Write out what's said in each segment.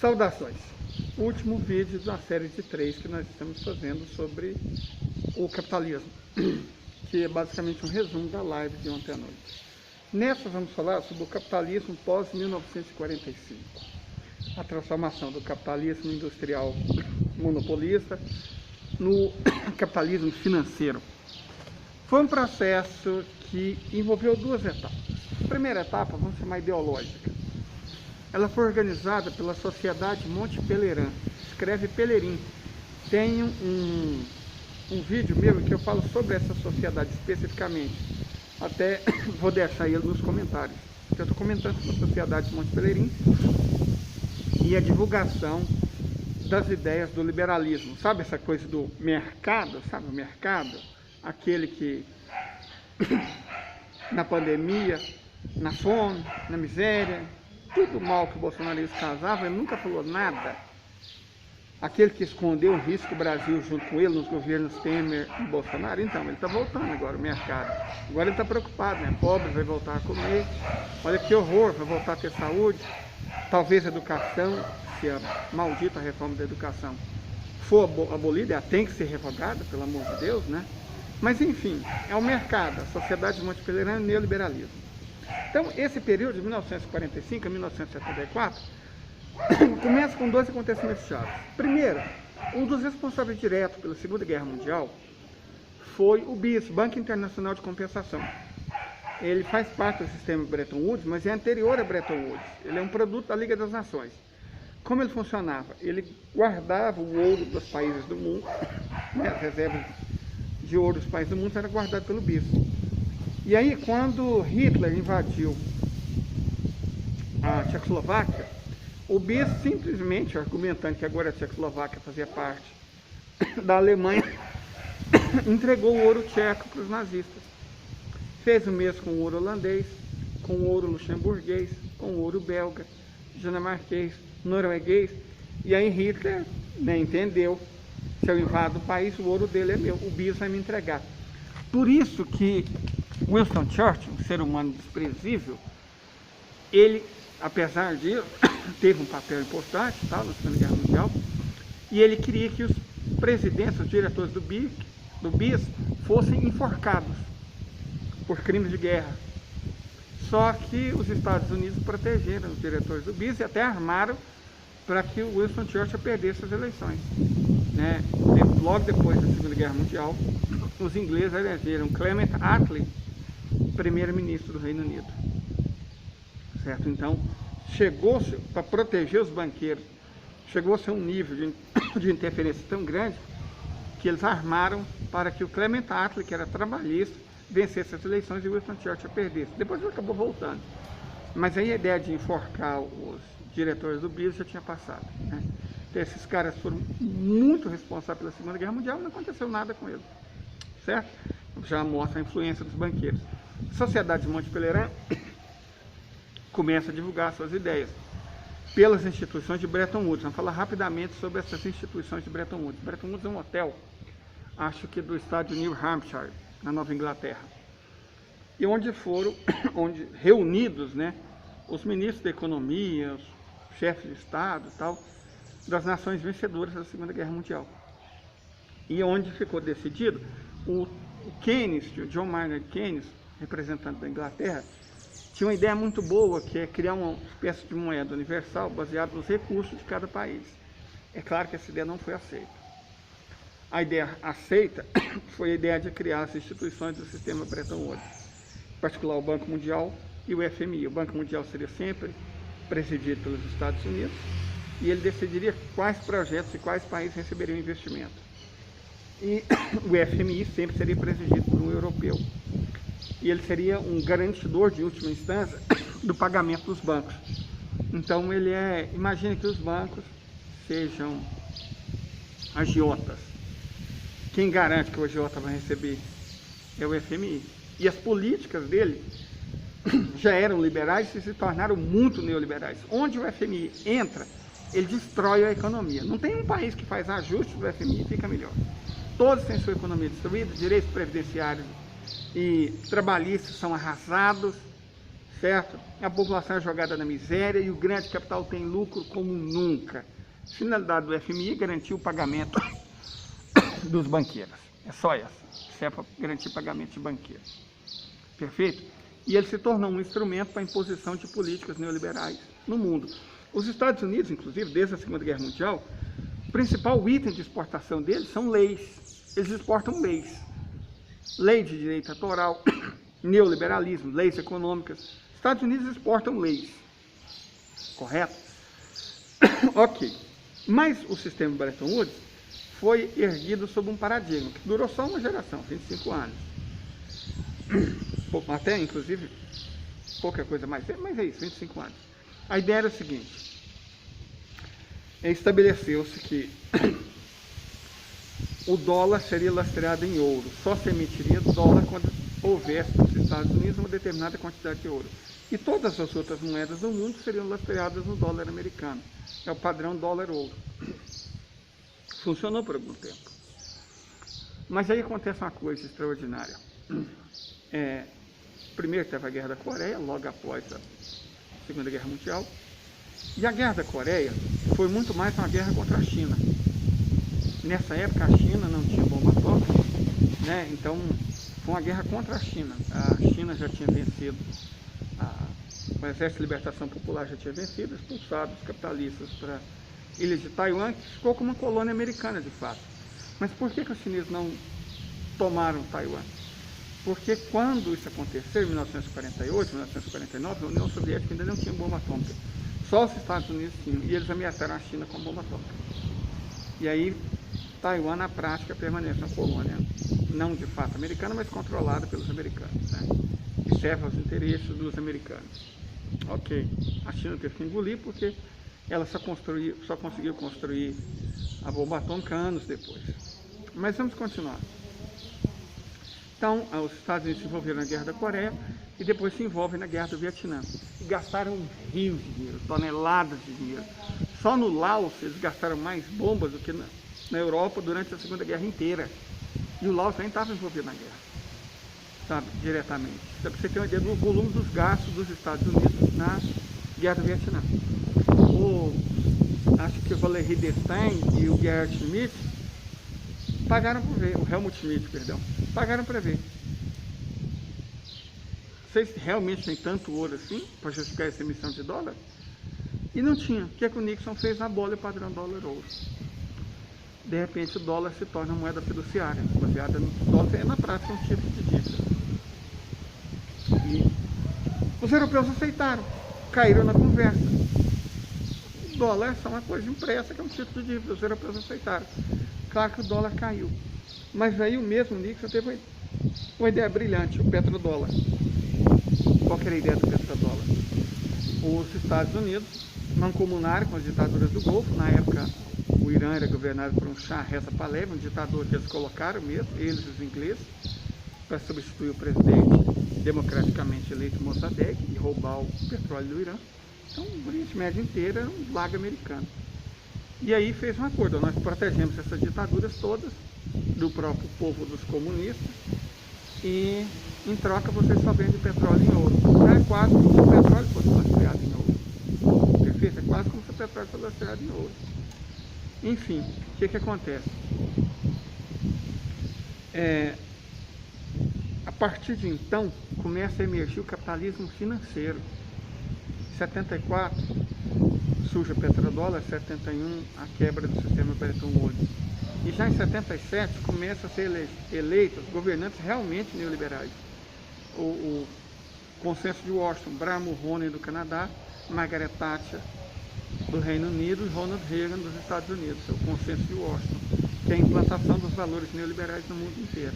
Saudações! Último vídeo da série de 3 que nós estamos fazendo sobre o capitalismo, que é basicamente um resumo da live de ontem à noite. Nessa vamos falar sobre o capitalismo pós-1945, a transformação do capitalismo industrial monopolista no capitalismo financeiro. Foi um processo que envolveu duas etapas. A primeira etapa, vamos chamar ideológica. Ela foi organizada pela Sociedade Monte Pelerin, escreve Pelerin. Tem um vídeo meu em que eu falo sobre essa sociedade especificamente. Até vou deixar ele nos comentários. Eu estou comentando sobre a Sociedade Monte Pelerin e a divulgação das ideias do liberalismo. Sabe essa coisa do mercado? Sabe o mercado? Aquele que na pandemia, na fome, na miséria, tudo mal que o bolsonarismo causava, ele nunca falou nada. Aquele que escondeu o risco do Brasil junto com ele nos governos Temer e Bolsonaro, então, ele está voltando agora o mercado. Agora ele está preocupado, né? Pobre vai voltar a comer, olha que horror, vai voltar a ter saúde, talvez a educação, se a maldita reforma da educação for abolida, ela tem que ser revogada, pelo amor de Deus, né? Mas enfim, é o mercado, a Sociedade de Monte Pelerin e o neoliberalismo. Então, esse período de 1945 a 1974 começa com dois acontecimentos chaves. Primeiro, um dos responsáveis diretos pela Segunda Guerra Mundial foi o BIS, Banco Internacional de Compensação. Ele faz parte do sistema Bretton Woods, mas é anterior a Bretton Woods. Ele é um produto da Liga das Nações. Como ele funcionava? Ele guardava o ouro dos países do mundo, né, as reservas de ouro dos países do mundo eram guardadas pelo BIS. E aí, quando Hitler invadiu a Tchecoslováquia, o BIS simplesmente, argumentando que agora a Tchecoslováquia fazia parte da Alemanha, entregou o ouro tcheco para os nazistas. Fez o mesmo com o ouro holandês, com o ouro luxemburguês, com o ouro belga, dinamarquês, norueguês. E aí Hitler nem entendeu, se eu invado o país, o ouro dele é meu, o BIS vai me entregar. Por isso que Winston Churchill, um ser humano desprezível, ele, apesar disso, teve um papel importante, tá, na Segunda Guerra Mundial, e ele queria que os presidentes, os diretores do BIS fossem enforcados por crimes de guerra. Só que os Estados Unidos protegeram os diretores do BIS e até armaram para que o Winston Churchill perdesse as eleições, né? Logo depois da Segunda Guerra Mundial, os ingleses elegeram Clement Attlee primeiro-ministro do Reino Unido, certo? Então, chegou-se, para proteger os banqueiros, chegou-se a um nível de interferência tão grande que eles armaram para que o Clement Attlee, que era trabalhista, vencesse as eleições e o Winston Churchill perdesse. Depois ele acabou voltando. Mas aí a ideia de enforcar os diretores do BIS já tinha passado, né? Então, esses caras foram muito responsáveis pela Segunda Guerra Mundial e não aconteceu nada com eles, certo? Já mostra a influência dos banqueiros. A Sociedade de Monte Pelerin começa a divulgar suas ideias pelas instituições de Bretton Woods. Vamos falar rapidamente sobre essas instituições de Bretton Woods. Bretton Woods é um hotel, acho que do estado de New Hampshire, na Nova Inglaterra, e onde foram reunidos, né, os ministros da economia, os chefes de Estado e tal, das nações vencedoras da Segunda Guerra Mundial. E onde ficou decidido, o Keynes, o John Maynard Keynes, representante da Inglaterra, tinha uma ideia muito boa, que é criar uma espécie de moeda universal baseada nos recursos de cada país. É claro que essa ideia não foi aceita. A ideia aceita foi a ideia de criar as instituições do sistema Bretton Woods, em particular o Banco Mundial e o FMI. O Banco Mundial seria sempre presidido pelos Estados Unidos e ele decidiria quais projetos e quais países receberiam investimento. E o FMI sempre seria presidido por um europeu. E ele seria um garantidor de última instância do pagamento dos bancos. Então ele imagine que os bancos sejam agiotas. Quem garante que o agiota vai receber é o FMI. E as políticas dele já eram liberais e se tornaram muito neoliberais. Onde o FMI entra, ele destrói a economia. Não tem um país que faz ajuste do FMI e fica melhor. Todos têm sua economia destruída, direitos previdenciários e trabalhistas são arrasados, certo? A população é jogada na miséria e o grande capital tem lucro como nunca. A finalidade do FMI é garantir o pagamento dos banqueiros. É só essa. Isso é para garantir pagamento de banqueiros. Perfeito? E ele se tornou um instrumento para a imposição de políticas neoliberais no mundo. Os Estados Unidos, inclusive, desde a Segunda Guerra Mundial, o principal item de exportação deles são leis. Eles exportam leis. Lei de direito autoral, neoliberalismo, leis econômicas. Estados Unidos exportam leis. Correto? Ok. Mas o sistema Bretton Woods foi erguido sob um paradigma que durou só uma geração, 25 anos. Até, inclusive, pouca coisa mais, mas é isso, 25 anos. A ideia era o seguinte: estabeleceu-se que o dólar seria lastreado em ouro, só se emitiria dólar quando houvesse nos Estados Unidos uma determinada quantidade de ouro. E todas as outras moedas do mundo seriam lastreadas no dólar americano. É o padrão dólar-ouro. Funcionou por algum tempo. Mas aí acontece uma coisa extraordinária. Primeiro teve a Guerra da Coreia, logo após a Segunda Guerra Mundial. E a Guerra da Coreia foi muito mais uma guerra contra a China. Nessa época a China não tinha bomba atômica, né? Então foi uma guerra contra a China. A China já tinha vencido, o Exército de Libertação Popular já tinha vencido, expulsado os capitalistas para a ilha de Taiwan, que ficou como uma colônia americana de fato. Mas por que os chineses não tomaram Taiwan? Porque quando isso aconteceu, em 1948, 1949, a União Soviética ainda não tinha bomba atômica. Só os Estados Unidos tinham, e eles ameaçaram a China com bomba atômica. E aí, Taiwan, na prática, permanece uma colônia, não de fato americana, mas controlada pelos americanos, né? E serve aos interesses dos americanos. Ok, a China teve que engolir porque ela só conseguiu construir a bomba atômica anos depois. Mas vamos continuar. Então, os Estados Unidos se envolveram na Guerra da Coreia e depois se envolvem na Guerra do Vietnã. E gastaram rios de dinheiro, toneladas de dinheiro. Só no Laos eles gastaram mais bombas do que na Europa durante a Segunda Guerra inteira. E o Laos nem estava envolvido na guerra, sabe, diretamente. Só para você ter uma ideia do volume dos gastos dos Estados Unidos na Guerra do Vietnã. Acho que o Valery Destein e o Gerhard Schmidt pagaram por ver, o Helmut Schmidt, perdão, pagaram para ver. Vocês realmente têm tanto ouro assim para justificar essa emissão de dólar? E não tinha. O que é que o Nixon fez? Abole o padrão dólar-ouro. De repente o dólar se torna moeda fiduciária, baseada no dólar, é na prática um tipo de dívida. E os europeus aceitaram, caíram na conversa. O dólar é só uma coisa impressa, que é um tipo de dívida, os europeus aceitaram. Claro que o dólar caiu. Mas aí o mesmo Nixon teve uma ideia brilhante, o petrodólar. Qual que era a ideia do petrodólar? Os Estados Unidos mancomunaram com as ditaduras do Golfo. Na época, o Irã era governado por um Shah Reza Pahlavi, um ditador que eles colocaram mesmo, eles os ingleses, para substituir o presidente democraticamente eleito Mossadegh e roubar o petróleo do Irã. Então, o Oriente Médio inteiro era um lago americano. E aí fez um acordo: nós protegemos essas ditaduras todas do próprio povo dos comunistas e em troca vocês só vendem petróleo em ouro. É quase como se o petróleo fosse lastreado em ouro. Perfeito? É quase como se o petróleo fosse lastreado em ouro. Enfim, o que acontece? A partir de então começa a emergir o capitalismo financeiro. Em 74 surge o petrodólar, 71 a quebra do sistema Bretton Woods. E já em 77 começam a ser eleitos governantes realmente neoliberais. O consenso de Washington, Abraham Mulroney do Canadá, Margaret Thatcher do Reino Unido e Ronald Reagan dos Estados Unidos. É o consenso de Washington, que é a implantação dos valores neoliberais no mundo inteiro.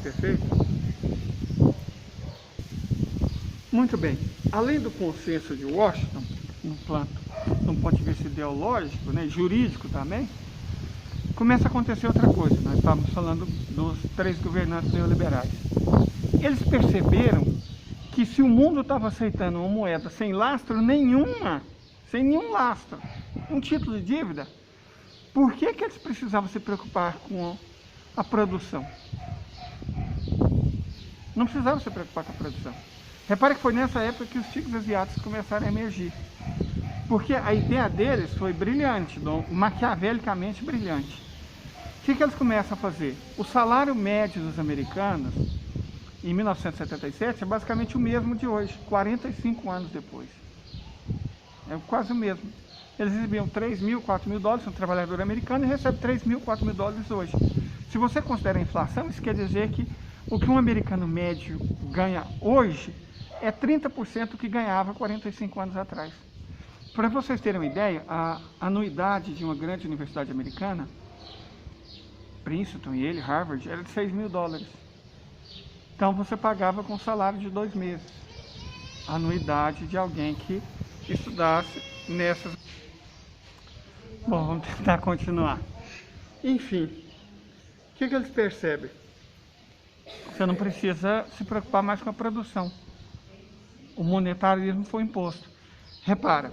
Perfeito? Muito bem. Além do consenso de Washington, no ponto de vista ideológico, né, jurídico também, começa a acontecer outra coisa. Nós estávamos falando dos 3 governantes neoliberais. Eles perceberam que se o mundo estava aceitando uma moeda sem lastro nenhuma, sem nenhum lastro, um título de dívida, por que eles precisavam se preocupar com a produção? Não precisavam se preocupar com a produção. Repare que foi nessa época que os tigres asiáticos começaram a emergir. Porque a ideia deles foi brilhante, maquiavelicamente brilhante. O que eles começam a fazer? O salário médio dos americanos, em 1977, é basicamente o mesmo de hoje, 45 anos depois. É quase o mesmo. Eles recebiam 3 mil, 4 mil dólares, um trabalhador americano, e recebe 3 mil, 4 mil dólares hoje. Se você considera a inflação, isso quer dizer que o que um americano médio ganha hoje é 30% do que ganhava 45 anos atrás. Para vocês terem uma ideia, a anuidade de uma grande universidade americana, Princeton, Yale, Harvard, era de 6 mil dólares. Então você pagava com salário de 2 meses. A anuidade de alguém que estudasse nessas... Bom, vamos tentar continuar. Enfim, o que eles percebem? Você não precisa se preocupar mais com a produção. O monetarismo foi imposto. Repara,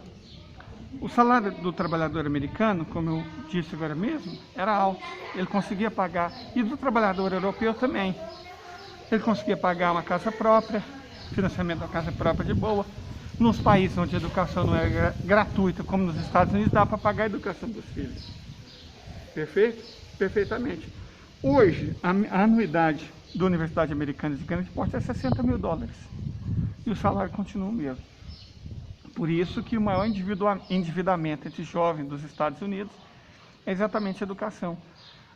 o salário do trabalhador americano, como eu disse agora mesmo, era alto. Ele conseguia pagar, e do trabalhador europeu também. Ele conseguia pagar uma casa própria, financiamento da casa própria de boa. Nos países onde a educação não era gratuita, como nos Estados Unidos, dá para pagar a educação dos filhos. Perfeito? Perfeitamente. Hoje, a anuidade da Universidade Americana de grande porte é 60 mil dólares. E o salário continua o mesmo. Por isso que o maior endividamento entre jovens dos Estados Unidos é exatamente a educação.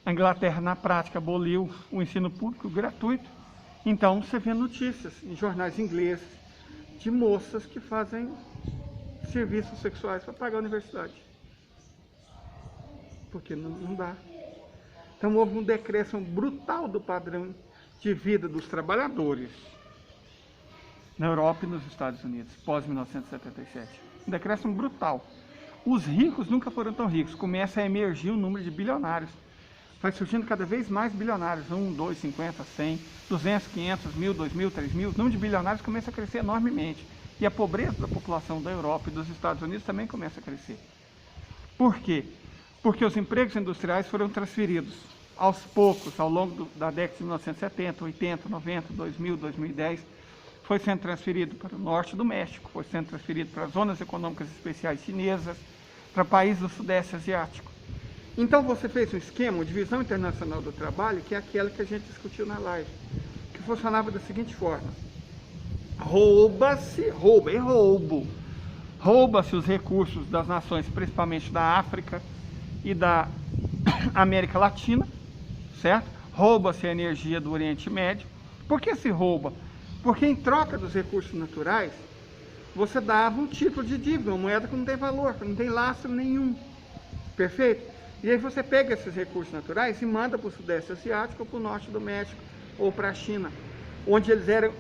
A Inglaterra, na prática, aboliu o ensino público gratuito. Então, você vê notícias em jornais ingleses de moças que fazem serviços sexuais para pagar a universidade. Porque não dá. Então, houve um decréscimo brutal do padrão de vida dos trabalhadores na Europa e nos Estados Unidos, pós-1977. Um decréscimo brutal. Os ricos nunca foram tão ricos. Começa a emergir o número de bilionários. Vai surgindo cada vez mais bilionários. 1, 2, 50, 100, 200, 500, 1000, 2000, 3000. O número de bilionários começa a crescer enormemente. E a pobreza da população da Europa e dos Estados Unidos também começa a crescer. Por quê? Porque os empregos industriais foram transferidos aos poucos, ao longo da década de 1970, 80, 90, 2000, 2010, foi sendo transferido para o norte do México, foi sendo transferido para zonas econômicas especiais chinesas, para países do Sudeste Asiático. Então você fez um esquema, uma divisão internacional do trabalho, que é aquela que a gente discutiu na live, que funcionava da seguinte forma: rouba-se os recursos das nações, principalmente da África e da América Latina, certo? Rouba-se a energia do Oriente Médio. Por que se rouba? Porque em troca dos recursos naturais, você dava um título de dívida, uma moeda que não tem valor, que não tem lastro nenhum. Perfeito? E aí você pega esses recursos naturais e manda para o Sudeste Asiático, ou para o Norte do México, ou para a China, onde eles eram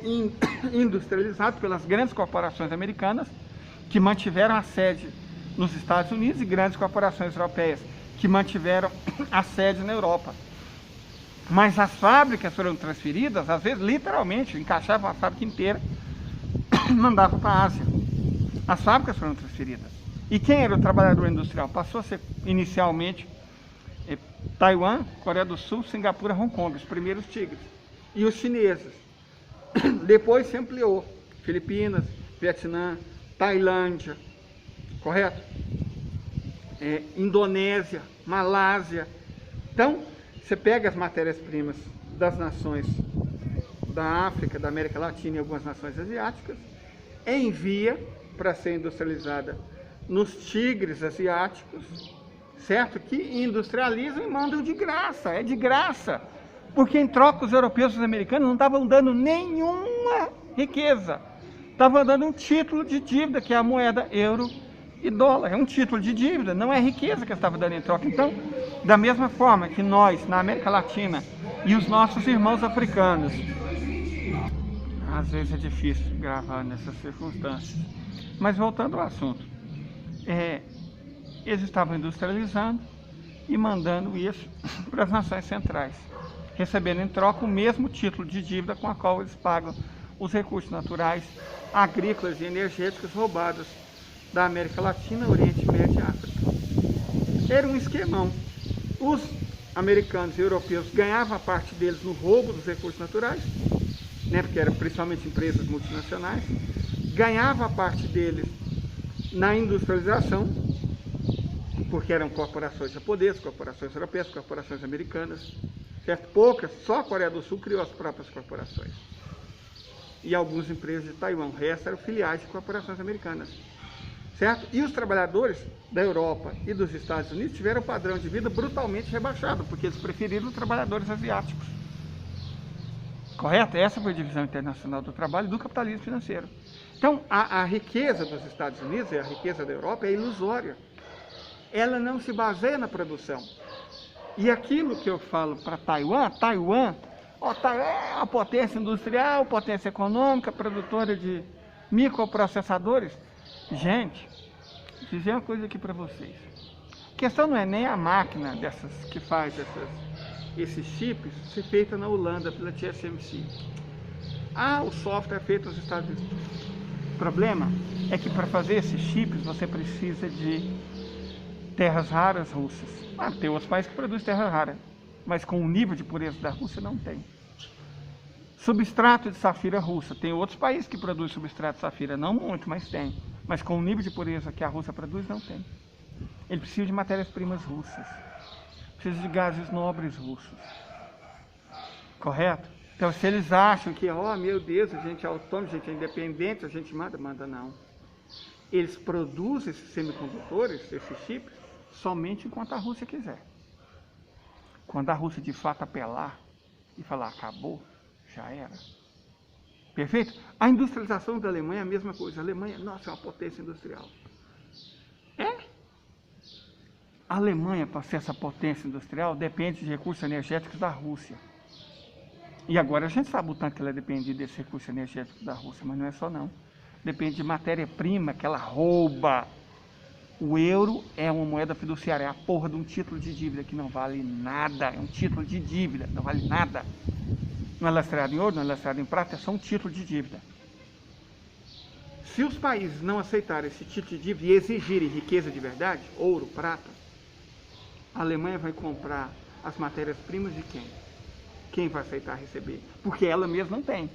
industrializados pelas grandes corporações americanas, que mantiveram a sede nos Estados Unidos, e grandes corporações europeias, que mantiveram a sede na Europa. Mas as fábricas foram transferidas, às vezes literalmente, encaixavam a fábrica inteira, mandavam para a Ásia. As fábricas foram transferidas. E quem era o trabalhador industrial? Passou a ser inicialmente Taiwan, Coreia do Sul, Singapura, Hong Kong, os primeiros tigres. E os chineses. Depois se ampliou. Filipinas, Vietnã, Tailândia, correto? Indonésia, Malásia. Então, você pega as matérias-primas das nações da África, da América Latina e algumas nações asiáticas, envia para ser industrializada nos tigres asiáticos, certo? Que industrializam e mandam de graça, é de graça. Porque em troca os europeus e os americanos não estavam dando nenhuma riqueza. Estavam dando um título de dívida, que é a moeda euro e dólar. É um título de dívida, não é riqueza que estava dando em troca. Então, da mesma forma que nós, na América Latina, e os nossos irmãos africanos, às vezes é difícil gravar nessas circunstâncias, mas voltando ao assunto, eles estavam industrializando e mandando isso para as nações centrais, recebendo em troca o mesmo título de dívida com a qual eles pagam os recursos naturais, agrícolas e energéticos roubados da América Latina, Oriente Médio e África. Era um esquemão. Os americanos e europeus ganhavam a parte deles no roubo dos recursos naturais né, porque eram principalmente empresas multinacionais, ganhava a parte deles na industrialização, porque eram corporações japonesas, corporações europeias, corporações americanas, certo? Poucas, só a Coreia do Sul criou as próprias corporações. E algumas empresas de Taiwan, o resto eram filiais de corporações americanas, certo? E os trabalhadores da Europa e dos Estados Unidos tiveram um padrão de vida brutalmente rebaixado, porque eles preferiram os trabalhadores asiáticos. Correto? Essa foi a divisão internacional do trabalho e do capitalismo financeiro. Então, a riqueza dos Estados Unidos e a riqueza da Europa é ilusória. Ela não se baseia na produção. E aquilo que eu falo para Taiwan, Taiwan é uma potência industrial, potência econômica, produtora de microprocessadores. Gente, vou dizer uma coisa aqui para vocês. A questão não é nem a máquina dessas que faz esses chips ser feita na Holanda pela TSMC. O software é feito nos Estados Unidos. O problema é que para fazer esses chips você precisa de terras raras russas. Tem outros países que produzem terra rara, mas com o nível de pureza da Rússia não tem. Substrato de safira russa. Tem outros países que produzem substrato de safira, não muito, mas tem. Mas com o nível de pureza que a Rússia produz, não tem. Ele precisa de matérias-primas russas. Precisa de gases nobres russos. Correto? Então, se eles acham que, meu Deus, a gente é autônomo, a gente é independente, a gente manda não. Eles produzem esses semicondutores, esses chips, somente enquanto a Rússia quiser. Quando a Rússia de fato apelar e falar acabou, já era. Perfeito? A industrialização da Alemanha é a mesma coisa. A Alemanha, nossa, é uma potência industrial. A Alemanha, para ser essa potência industrial, depende de recursos energéticos da Rússia. E agora a gente sabe o tanto que ela depende desses recursos energéticos da Rússia, mas não é só não. Depende de matéria-prima que ela rouba. O euro é uma moeda fiduciária, é a porra de um título de dívida que não vale nada. É um título de dívida, não vale nada. Não é lastreado em ouro, não é lastreado em prata, é só um título de dívida. Se os países não aceitarem esse título de dívida e exigirem riqueza de verdade, ouro, prata, a Alemanha vai comprar as matérias-primas de quem? Quem vai aceitar receber? Porque ela mesma não tem.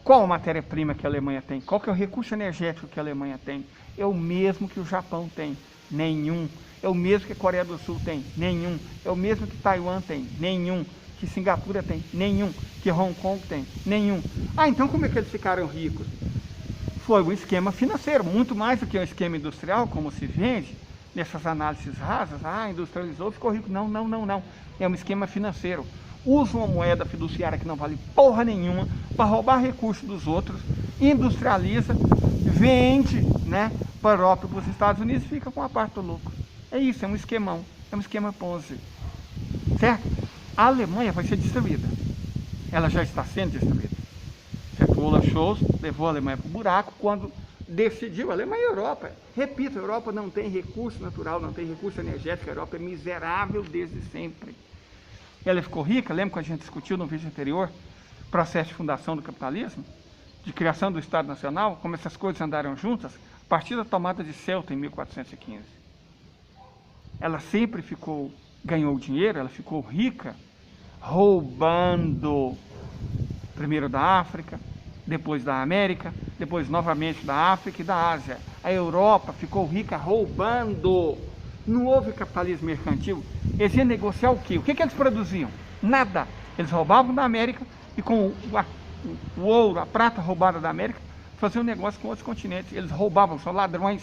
Qual a matéria-prima que a Alemanha tem? Qual que é o recurso energético que a Alemanha tem? É o mesmo que o Japão tem? Nenhum. É o mesmo que a Coreia do Sul tem? Nenhum. É o mesmo que Taiwan tem? Nenhum. Que Singapura tem? Nenhum. Que Hong Kong tem? Nenhum. Então como é que eles ficaram ricos? Foi um esquema financeiro, muito mais do que um esquema industrial, como se vende nessas análises rasas. Industrializou, ficou rico. Não. É um esquema financeiro. Usa uma moeda fiduciária que não vale porra nenhuma para roubar recursos dos outros, industrializa, vende, né, para a Europa e para os Estados Unidos e fica com a parte do lucro. É isso, é um esquemão, é um esquema Ponzi. Certo? A Alemanha vai ser destruída. Ela já está sendo destruída. Certo? O Olaf Scholz levou a Alemanha para o buraco quando decidiu, a Alemanha e a Europa. Repito, a Europa não tem recurso natural, não tem recurso energético, a Europa é miserável desde sempre. Ela ficou rica, lembra quando a gente discutiu no vídeo anterior, processo de fundação do capitalismo, de criação do Estado Nacional, como essas coisas andaram juntas, a partir da tomada de Ceuta em 1415. Ela sempre ganhou dinheiro, ela ficou rica, roubando, primeiro da África, depois da América, depois novamente da África e da Ásia. A Europa ficou rica roubando. Não houve capitalismo mercantil. Eles iam negociar o quê? O que eles produziam? Nada. Eles roubavam da América e com o ouro, a prata roubada da América, faziam negócio com outros continentes. Eles roubavam, são ladrões.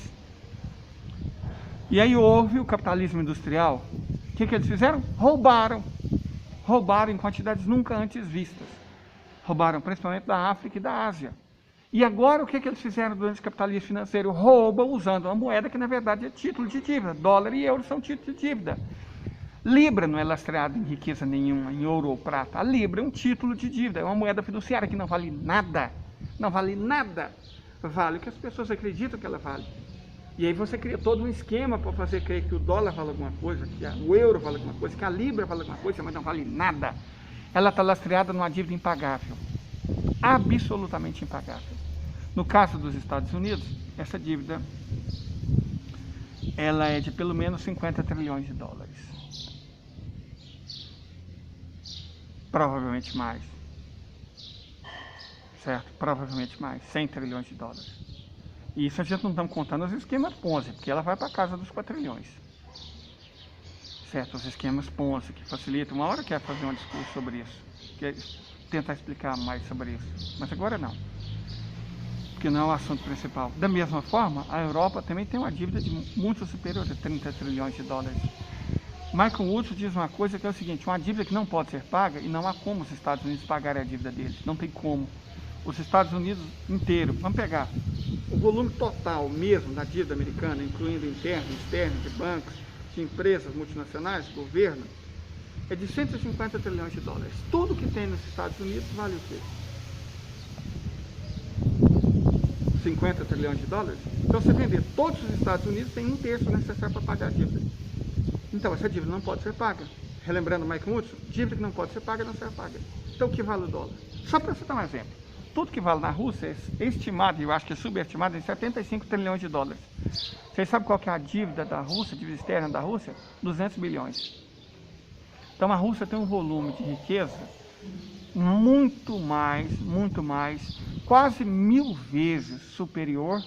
E aí houve o capitalismo industrial. O que eles fizeram? Roubaram. Roubaram em quantidades nunca antes vistas. Roubaram principalmente da África e da Ásia. E agora o que eles fizeram durante o capitalismo financeiro? Roubam usando uma moeda que na verdade é título de dívida. Dólar e euro são títulos de dívida. Libra não é lastreada em riqueza nenhuma, em ouro ou prata. A Libra é um título de dívida, é uma moeda fiduciária que não vale nada. Não vale nada. Vale o que as pessoas acreditam que ela vale. E aí você cria todo um esquema para fazer crer que o dólar vale alguma coisa, que o euro vale alguma coisa, que a Libra vale alguma coisa, mas não vale nada. Ela está lastreada numa dívida impagável. Absolutamente impagável. No caso dos Estados Unidos, essa dívida ela é de pelo menos 50 trilhões de dólares. Provavelmente mais. certo? Provavelmente mais, 100 trilhões de dólares. E isso a gente não estamos contando os esquemas Ponzi, porque ela vai para casa dos 4 trilhões. Certo? Os esquemas Ponzi, que facilitam. Uma hora eu quero fazer um discurso sobre isso, tentar explicar mais sobre isso. Mas agora não, porque não é o assunto principal. Da mesma forma, a Europa também tem uma dívida de muito superior a 30 trilhões de dólares. Michael Woodson diz uma coisa que é o seguinte: uma dívida que não pode ser paga, e não há como os Estados Unidos pagarem a dívida deles. Não tem como. Os Estados Unidos inteiro, vamos pegar o volume total mesmo da dívida americana, incluindo interna e externa, de bancos, de empresas multinacionais, de governo, é de 150 trilhões de dólares. Tudo que tem nos Estados Unidos vale o quê? 50 trilhões de dólares? Então, você vender todos os Estados Unidos, tem 1/3 necessário para pagar a dívida. Então, essa dívida não pode ser paga. Relembrando Michael Woodson, dívida que não pode ser paga, não será paga. Então, o que vale o dólar? Só para você dar um exemplo. Tudo que vale na Rússia é estimado, e eu acho que é subestimado, em 75 trilhões de dólares. Vocês sabem qual que é a dívida da Rússia, a dívida externa da Rússia? 200 bilhões. Então, a Rússia tem um volume de riqueza muito mais, quase 1000 vezes superior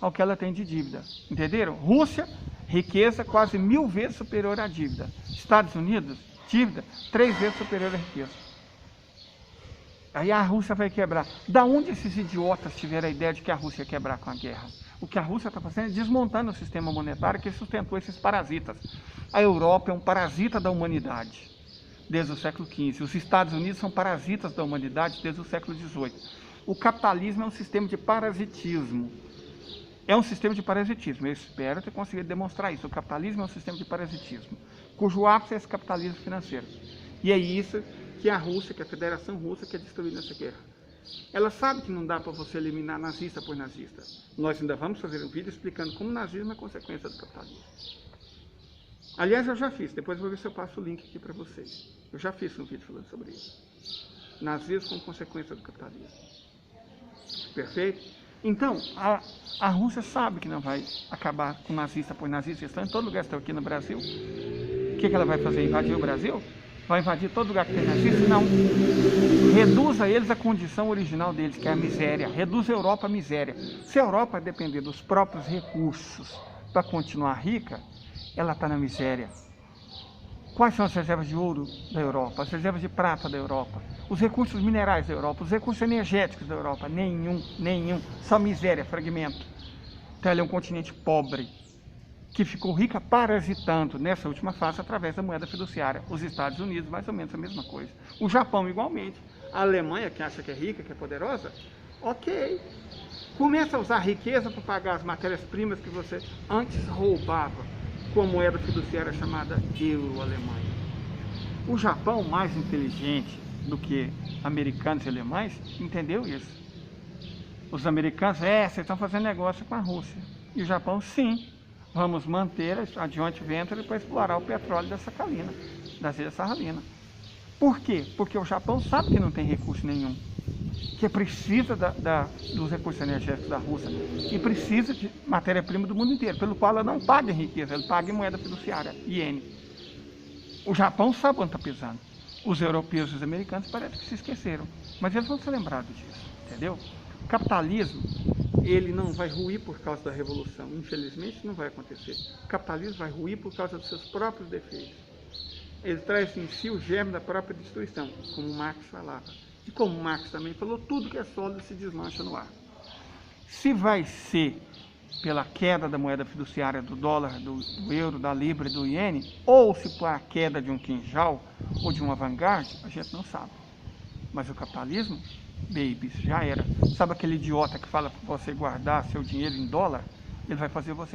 ao que ela tem de dívida. Entenderam? Rússia, riqueza quase 1000 vezes superior à dívida. Estados Unidos, dívida 3 vezes superior à riqueza. Aí a Rússia vai quebrar. Da onde esses idiotas tiveram a ideia de que a Rússia ia quebrar com a guerra? O que a Rússia está fazendo é desmontando o sistema monetário que sustentou esses parasitas. A Europa é um parasita da humanidade desde o século XV. Os Estados Unidos são parasitas da humanidade desde o século XVIII. O capitalismo é um sistema de parasitismo. É um sistema de parasitismo. Eu espero ter conseguido demonstrar isso. O capitalismo é um sistema de parasitismo, cujo ápice é esse capitalismo financeiro. E é isso que a Rússia, que a Federação Russa quer destruir nessa guerra. Ela sabe que não dá para você eliminar nazista por nazista. Nós ainda vamos fazer um vídeo explicando como o nazismo é consequência do capitalismo. Aliás, eu já fiz. Depois eu vou ver se eu passo o link aqui para vocês. Eu já fiz um vídeo falando sobre isso. Nazismo como consequência do capitalismo. Perfeito? Então, a Rússia sabe que não vai acabar com nazista por nazista. Eles estão em todo lugar, estão aqui no Brasil. O que ela vai fazer? Invadir o Brasil? Vai invadir todo lugar que tem nazista? Não. Reduza eles à condição original deles, que é a miséria. Reduza a Europa à miséria. Se a Europa depender dos próprios recursos para continuar rica, ela está na miséria. Quais são as reservas de ouro da Europa? As reservas de prata da Europa? Os recursos minerais da Europa? Os recursos energéticos da Europa? Nenhum. Só miséria, fragmento. Então ela é um continente pobre, que ficou rica parasitando nessa última fase através da moeda fiduciária. Os Estados Unidos, mais ou menos a mesma coisa. O Japão, igualmente. A Alemanha, que acha que é rica, que é poderosa, ok. Começa a usar a riqueza para pagar as matérias-primas que você antes roubava, com a moeda fiduciária chamada euro-Alemanha. O Japão, mais inteligente do que americanos e alemães, entendeu isso. Os americanos, vocês estão fazendo negócio com a Rússia. E o Japão, sim. Vamos manter a joint venture para explorar o petróleo da Sakhalina, das Ilhas Sakhalina. Por quê? Porque o Japão sabe que não tem recurso nenhum, que precisa dos recursos energéticos da Rússia e precisa de matéria-prima do mundo inteiro, pelo qual ela não paga em riqueza, ela paga em moeda fiduciária, iene. O Japão sabe onde está pisando. Os europeus e os americanos parece que se esqueceram, mas eles vão ser lembrados disso, entendeu? O capitalismo, ele não vai ruir por causa da revolução. Infelizmente, não vai acontecer. O capitalismo vai ruir por causa dos seus próprios defeitos. Ele traz em si o germe da própria destruição, como Marx falava. E como Marx também falou, tudo que é sólido se desmancha no ar. Se vai ser pela queda da moeda fiduciária do dólar, do euro, da libra e do iene, ou se por a queda de um quinjal ou de uma vanguard, a gente não sabe. Mas o capitalismo, babies, já era. Sabe aquele idiota que fala para você guardar seu dinheiro em dólar? Ele vai fazer você